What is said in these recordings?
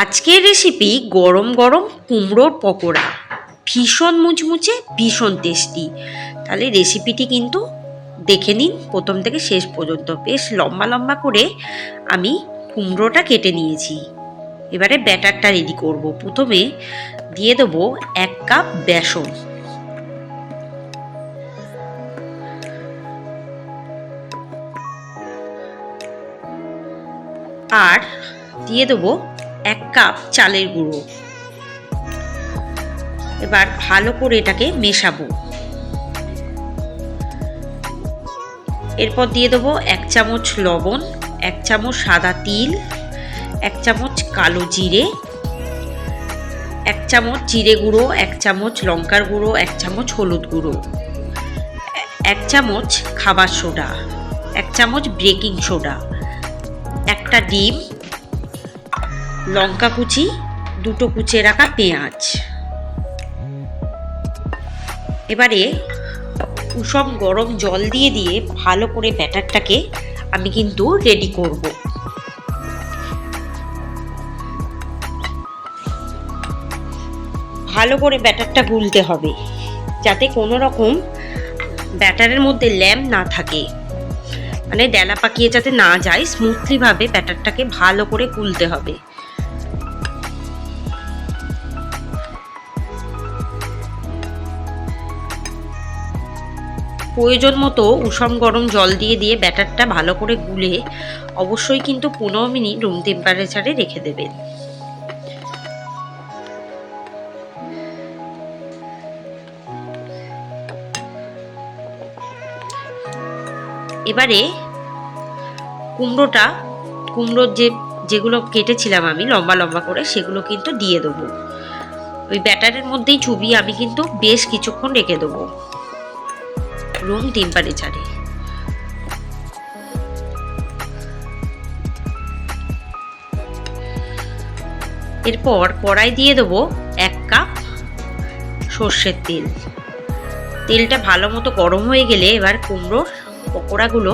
আজকের রেসিপি গরম গরম কুমড়োর পকোড়া। ভীষণ মুচমুচে, ভীষণ টেস্টি। তাহলে রেসিপিটি কিন্তু দেখে নিন প্রথম থেকে শেষ পর্যন্ত। বেশ লম্বা লম্বা করে আমি কুমড়োটা কেটে নিয়েছি। এবারে ব্যাটারটা রেডি করব। প্রথমে দিয়ে দেবো 1 কাপ বেসন, আর দিয়ে দেবো 1 কাপ চালের গুঁড়ো। এবার ভালো করে এটাকে মেশাবো। এরপর দিয়ে দেবো 1 চামচ লবণ, 1 চামচ সাদা তিল, 1 চামচ কালো জিরে, 1 চামচ জিরে গুঁড়ো, 1 চামচ লঙ্কার গুঁড়ো, 1 চামচ হলুদ গুঁড়ো, 1 চামচ খাবার সোডা, 1 চামচ বেকিং সোডা, একটা ডিম, লঙ্কা কুচি, 2টো কুচিয়ে রাখা পেঁয়াজ। এবারে কুসুম গরম জল দিয়ে দিয়ে ভালো করে ব্যাটারটাকে আমি কিন্তু রেডি করব। ভালো করে ব্যাটারটা গুলতে হবে যাতে কোনো রকম ব্যাটারের মধ্যে ল্যাম না থাকে, মানে ডেলা পাকিয়ে যাতে না যায়। স্মুথলি ভাবে ব্যাটারটাকে ভালো করে গুলতে হবে। প্রয়োজন মতো উষম গরম জল দিয়ে দিয়ে ব্যাটারটা ভালো করে গুলে অবশ্যই কিন্তু 15 মিনিট রুম টেম্পারেচারে রেখে দেবেন। এবারে কুমড়োর যেগুলো কেটেছিলাম আমি লম্বা লম্বা করে, সেগুলো কিন্তু দিয়ে দেবো। ওই ব্যাটারের মধ্যেই চুবিয়ে আমি কিন্তু বেশ কিছুক্ষণ রেখে দেবো রুম টেম্পারেচারে। এরপর কড়াই দিয়ে দেবো 1 কাপ সর্ষের তেল। তেলটা ভালো মতো গরম হয়ে গেলে এবার কুমড়োর পকোড়াগুলো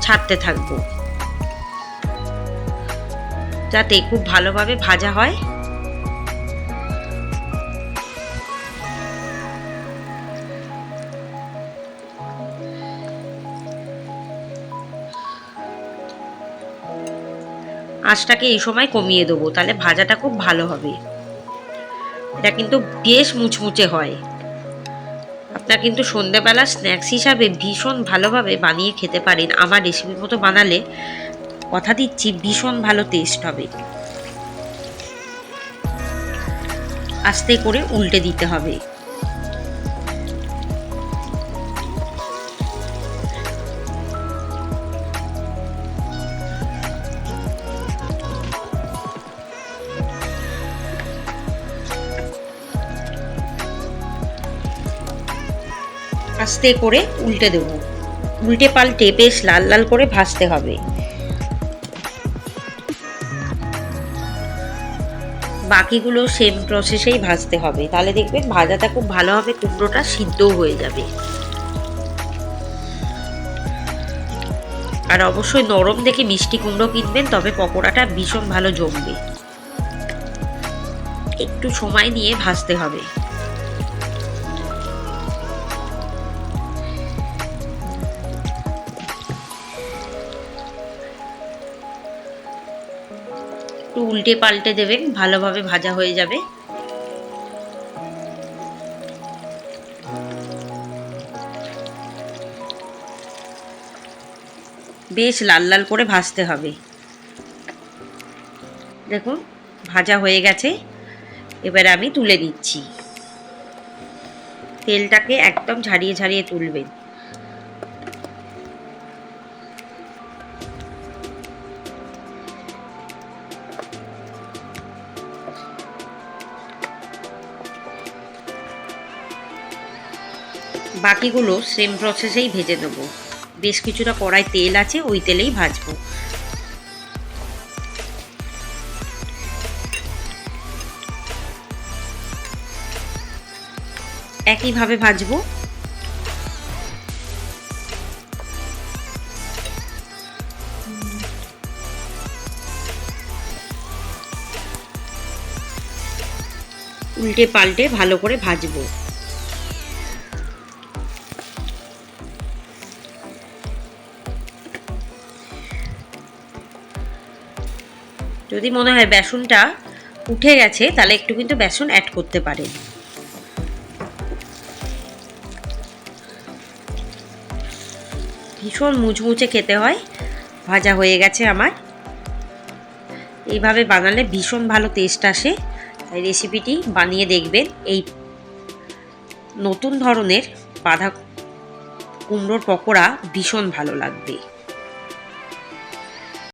ছাড়তে থাকবো যাতে খুব ভালোভাবে ভাজা হয়। আঁচটাকে এই সময় কমিয়ে দেবো, তাহলে ভাজাটা খুব ভালো হবে। এটা কিন্তু বেশ মুচমুচে হয়। আপনারা কিন্তু সন্ধ্যেবেলা স্ন্যাক্স হিসাবে ভীষণ ভালোভাবে বানিয়ে খেতে পারেন। আমার রেসিপির মতো বানালে কথা দিচ্ছি ভীষণ ভালো টেস্ট হবে। আস্তে করে উল্টে দিতে হবে। আস্তে করে উল্টে দেব। উল্টে পাল্টে বেশ লাল লাল করে ভাজতে হবে। বাকিগুলো সেম প্রসেসেই ভাজতে হবে, তাহলে দেখবেন ভাজাটা খুব ভালো হবে, কুমড়োটা সিদ্ধও হয়ে যাবে। আর অবশ্যই নরম দেখে মিষ্টি কুমড়ো কিনবেন, তবে পকোড়াটা ভীষণ ভালো জমবে। একটু সময় নিয়ে ভাজতে হবে। একটু উল্টে পাল্টে দেবেন, ভালোভাবে ভাজা হয়ে যাবে। বেশ লাল লাল করে ভাজতে হবে। দেখুন ভাজা হয়ে গেছে। এবার আমি তুলে নিচ্ছি। তেলটাকে একদম ঝারিয়ে ঝারিয়ে তুলবেন। বাকিগুলো সেম প্রসেসেই ভেজে দেবো। বেশ কিছুটা কড়াই তেল আছে, ওই তেলেই ভাজবো। একইভাবে ভাজবো। উল্টে পাল্টে ভালো করে ভাজবো। যদি মনে হয় বেসনটা উঠে গেছে তাহলে একটু কিন্তু বেসন অ্যাড করতে পারেন। ভীষণ মুচমুচে খেতে হয়। ভাজা হয়ে গেছে আমার। এইভাবে বানালে ভীষণ ভালো টেস্ট আসে, তাই রেসিপিটি বানিয়ে দেখবেন। এই নতুন ধরনের বাঁধা কুমড়োর পকোড়া ভীষণ ভালো লাগবে।